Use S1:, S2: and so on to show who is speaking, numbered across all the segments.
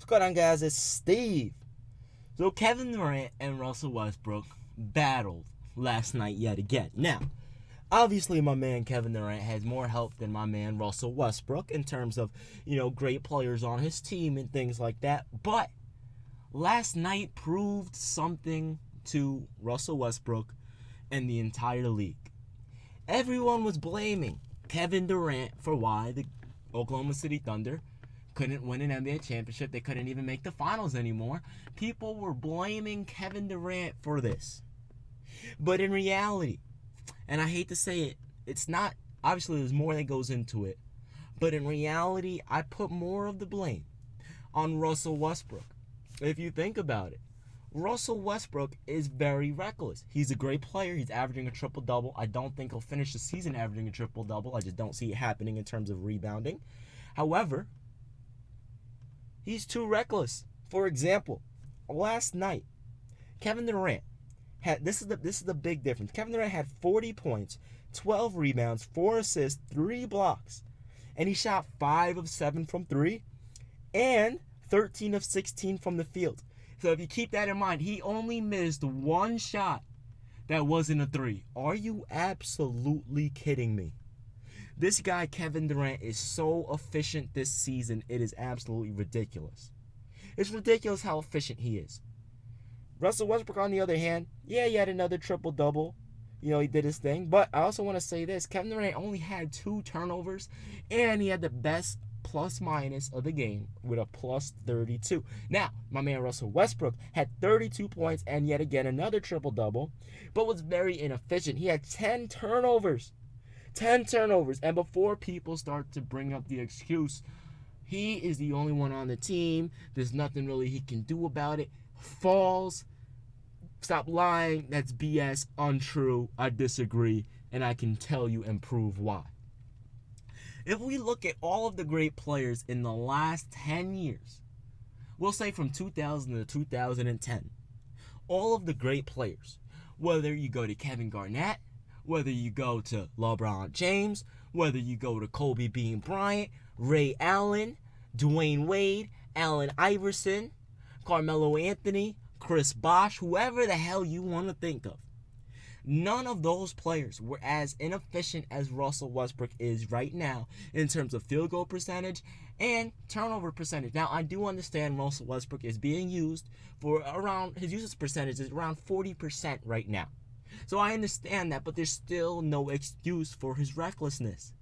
S1: What's going on, guys? It's Steve. So Kevin Durant and Russell Westbrook battled last night yet again. Now, obviously my man Kevin Durant has more help than my man Russell Westbrook in terms of, great players on his team and things like that. But last night proved something to Russell Westbrook and the entire league. Everyone was blaming Kevin Durant for why the Oklahoma City Thunder couldn't win an NBA championship. They couldn't even make the finals anymore. People were blaming Kevin Durant for this. But in reality, and I hate to say it, it's not, obviously there's more that goes into it, but in reality, I put more of the blame on Russell Westbrook. If you think about it, Russell Westbrook is very reckless. He's a great player. He's averaging a triple-double. I don't think he'll finish the season averaging a triple-double. I just don't see it happening in terms of rebounding. However, he's too reckless. For example, last night, Kevin Durant had this is the big difference. Kevin Durant had 40 points, 12 rebounds, 4 assists, 3 blocks, and he shot 5 of 7 from 3 and 13 of 16 from the field. So if you keep that in mind, he only missed 1 shot that wasn't a 3. Are you absolutely kidding me? This guy, Kevin Durant, is so efficient this season, it is absolutely ridiculous. It's ridiculous how efficient he is. Russell Westbrook, on the other hand, he had another triple-double. He did his thing. But I also want to say this. Kevin Durant only had 2 turnovers, and he had the best plus-minus of the game with a plus 32. Now, my man Russell Westbrook had 32 points and yet again another triple-double, but was very inefficient. He had 10 turnovers. 10 turnovers. And before people start to bring up the excuse, he is the only one on the team, there's nothing really he can do about it, false, stop lying, that's BS, untrue, I disagree, and I can tell you and prove why. If we look at all of the great players in the last 10 years, we'll say from 2000 to 2010, all of the great players, whether you go to Kevin Garnett, whether you go to LeBron James, whether you go to Kobe Bryant, Ray Allen, Dwyane Wade, Allen Iverson, Carmelo Anthony, Chris Bosh, whoever the hell you want to think of. None of those players were as inefficient as Russell Westbrook is right now in terms of field goal percentage and turnover percentage. Now, I do understand Russell Westbrook is being used for around, his usage percentage is around 40% right now. So I understand that, but there's still no excuse for his recklessness.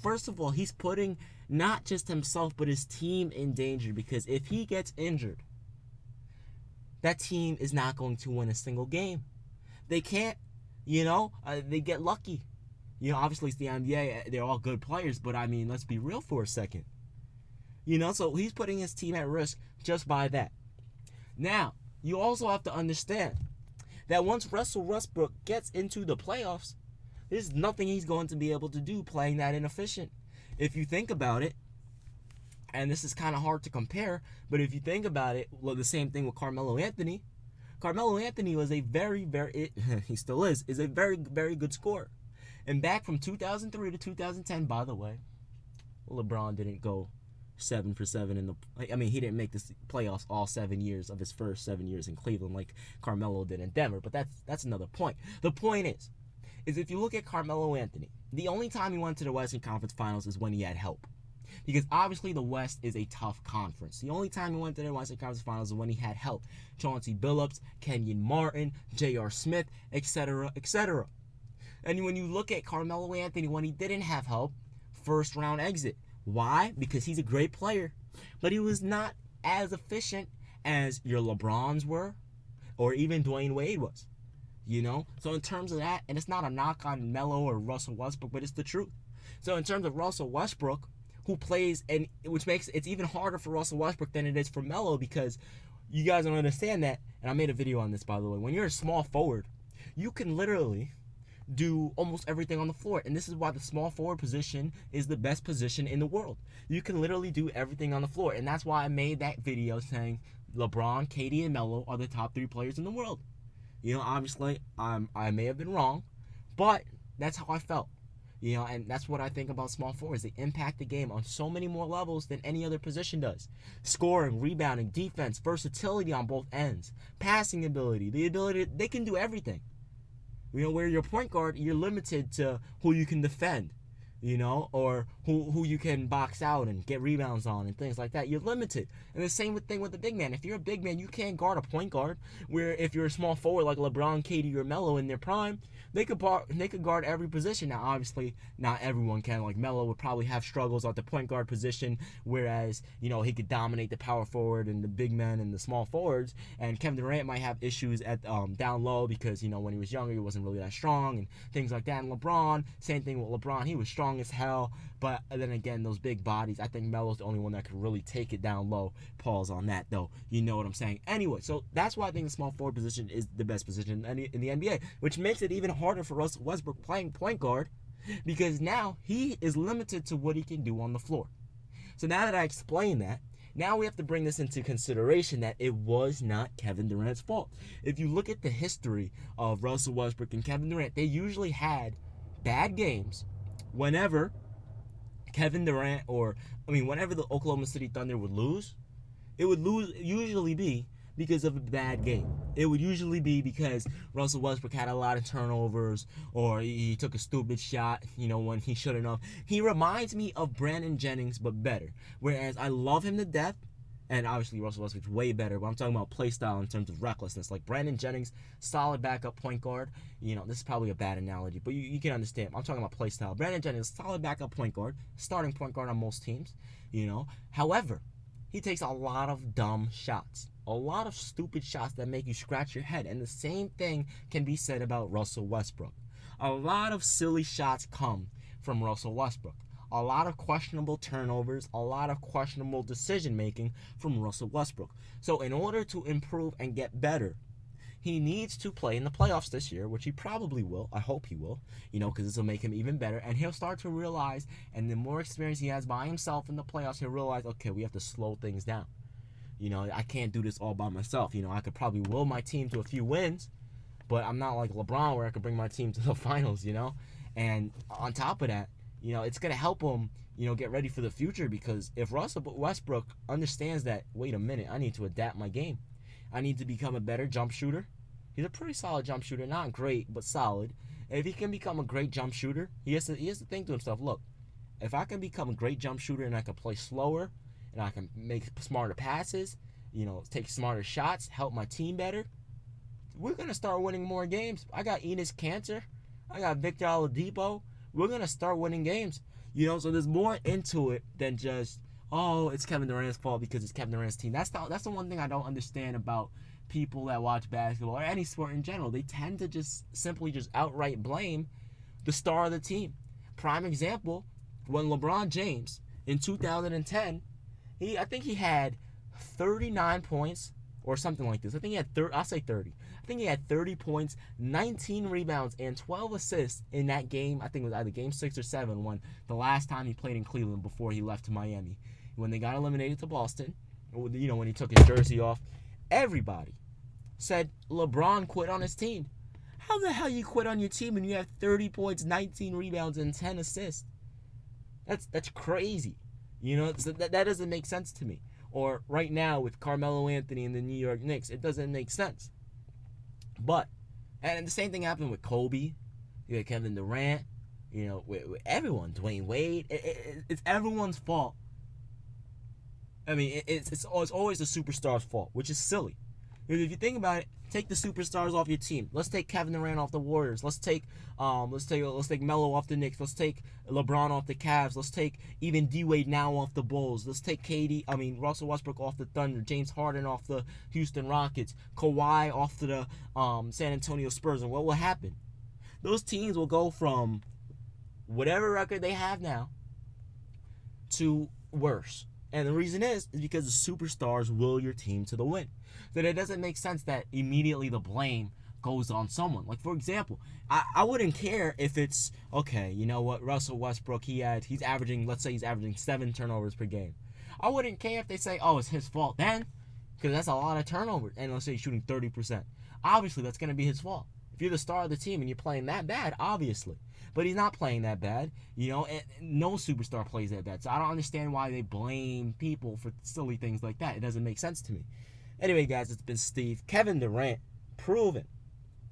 S1: First of all, he's putting not just himself, but his team in danger, because if he gets injured, that team is not going to win a single game. They can't, they get lucky. Obviously it's the NBA, they're all good players, but I mean, let's be real for a second. So he's putting his team at risk just by that. Now, you also have to understand that once Russell Westbrook gets into the playoffs, there's nothing he's going to be able to do playing that inefficient. If you think about it, and this is kind of hard to compare, but if you think about it, well, the same thing with Carmelo Anthony. Carmelo Anthony was a he still is a very, very good scorer. And back from 2003 to 2010, by the way, LeBron didn't go 7 for 7 he didn't make the playoffs all 7 years of his first 7 years in Cleveland like Carmelo did in Denver, but that's another point. The point is if you look at Carmelo Anthony, the only time he went to the Western Conference Finals is when he had help. Because obviously the West is a tough conference. The only time he went to the Western Conference Finals is when he had help. Chauncey Billups, Kenyon Martin, J.R. Smith, etc., etc. And when you look at Carmelo Anthony when he didn't have help, first round exit. Why? Because he's a great player. But he was not as efficient as your LeBrons were, or even Dwyane Wade was. So in terms of that, and it's not a knock on Melo or Russell Westbrook, but it's the truth. So in terms of Russell Westbrook, who plays, and which makes it's even harder for Russell Westbrook than it is for Melo, because you guys don't understand that, and I made a video on this, by the way. When you're a small forward, you can literally do almost everything on the floor, and this is why the small forward position is the best position in the world. You can literally do everything on the floor, and that's why I made that video saying LeBron, KD, and Melo are the top 3 players in the world. Obviously, I may have been wrong, but that's how I felt. And that's what I think about small forwards. They impact the game on so many more levels than any other position does. Scoring, rebounding, defense, versatility on both ends, passing ability, they can do everything. Where you're a point guard, you're limited to who you can defend, or who you can box out and get rebounds on and things like that. You're limited. And the same thing with the big man. If you're a big man, you can't guard a point guard. Where if you're a small forward like LeBron, KD, or Melo in their prime, they could guard every position. Now, obviously, not everyone can. Like Melo would probably have struggles at the point guard position, whereas he could dominate the power forward and the big men and the small forwards. And Kevin Durant might have issues at down low because when he was younger, he wasn't really that strong and things like that. And LeBron, same thing with LeBron. He was strong as hell, but then again, those big bodies, I think Melo's the only one that could really take it down low. Pause on that, though. You know what I'm saying? Anyway, so that's why I think the small forward position is the best position in the NBA, which makes it even harder for Russell Westbrook playing point guard because now he is limited to what he can do on the floor. So now that I explained that, now we have to bring this into consideration that it was not Kevin Durant's fault. If you look at the history of Russell Westbrook and Kevin Durant, they usually had bad games whenever Kevin Durant whenever the Oklahoma City Thunder would lose, it would usually be because of a bad game. It would usually be because Russell Westbrook had a lot of turnovers or he took a stupid shot, when he shouldn't have. He reminds me of Brandon Jennings, but better. Whereas I love him to death, and obviously Russell Westbrook's way better, but I'm talking about play style in terms of recklessness. Like Brandon Jennings, solid backup point guard. This is probably a bad analogy, but you can understand. I'm talking about play style. Brandon Jennings, solid backup point guard, starting point guard on most teams, However, he takes a lot of dumb shots. A lot of stupid shots that make you scratch your head. And the same thing can be said about Russell Westbrook. A lot of silly shots come from Russell Westbrook. A lot of questionable turnovers, a lot of questionable decision making from Russell Westbrook. So in order to improve and get better, he needs to play in the playoffs this year, which he probably will. I hope he will, because this will make him even better. And he'll start to realize, and the more experience he has by himself in the playoffs, he'll realize, okay, we have to slow things down. I can't do this all by myself. I could probably will my team to a few wins, but I'm not like LeBron where I could bring my team to the finals, And on top of that, it's going to help him, get ready for the future because if Russell Westbrook understands that, wait a minute, I need to adapt my game. I need to become a better jump shooter. He's a pretty solid jump shooter, not great, but solid. If he can become a great jump shooter, he has to think to himself, look, if I can become a great jump shooter and I can play slower and I can make smarter passes, take smarter shots, help my team better, we're going to start winning more games. I got Enes Kanter. I got Victor Oladipo. We're going to start winning games. So there's more into it than just, oh, it's Kevin Durant's fault because it's Kevin Durant's team. That's the one thing I don't understand about people that watch basketball or any sport in general. They tend to just simply outright blame the star of the team. Prime example, when LeBron James in 2010, I think he had 39 points or something like this. I think he had 30. I'll say 30. I think he had 30 points, 19 rebounds, and 12 assists in that game. I think it was either game 6 or 7 when the last time he played in Cleveland before he left to Miami. When they got eliminated to Boston, when he took his jersey off, everybody said LeBron quit on his team. How the hell you quit on your team when you have 30 points, 19 rebounds, and 10 assists? That's crazy. So that doesn't make sense to me. Or right now with Carmelo Anthony and the New York Knicks, it doesn't make sense. And the same thing happened with Kobe, Kevin Durant, with everyone, Dwyane Wade. It's everyone's fault. I mean, it's always the superstar's fault, which is silly. If you think about it, take the superstars off your team. Let's take Kevin Durant off the Warriors. Let's take Melo off the Knicks. Let's take LeBron off the Cavs. Let's take even D-Wade now off the Bulls. Let's take Russell Westbrook off the Thunder. James Harden off the Houston Rockets. Kawhi off to the San Antonio Spurs. And what will happen? Those teams will go from whatever record they have now to worse. And the reason is because the superstars will your team to the win. That it doesn't make sense that immediately the blame goes on someone. Like, for example, I wouldn't care if it's, okay, you know what, Russell Westbrook, he's averaging 7 turnovers per game. I wouldn't care if they say, oh, it's his fault then, because that's a lot of turnovers. And let's say he's shooting 30%. Obviously, that's going to be his fault. If you're the star of the team and you're playing that bad, obviously. But he's not playing that bad, you know, and no superstar plays that bad. So I don't understand why they blame people for silly things like that. It doesn't make sense to me. Anyway, guys, it's been Steve. Kevin Durant proving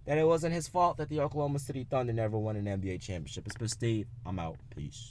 S1: that it wasn't his fault that the Oklahoma City Thunder never won an NBA championship. It's been Steve. I'm out. Peace.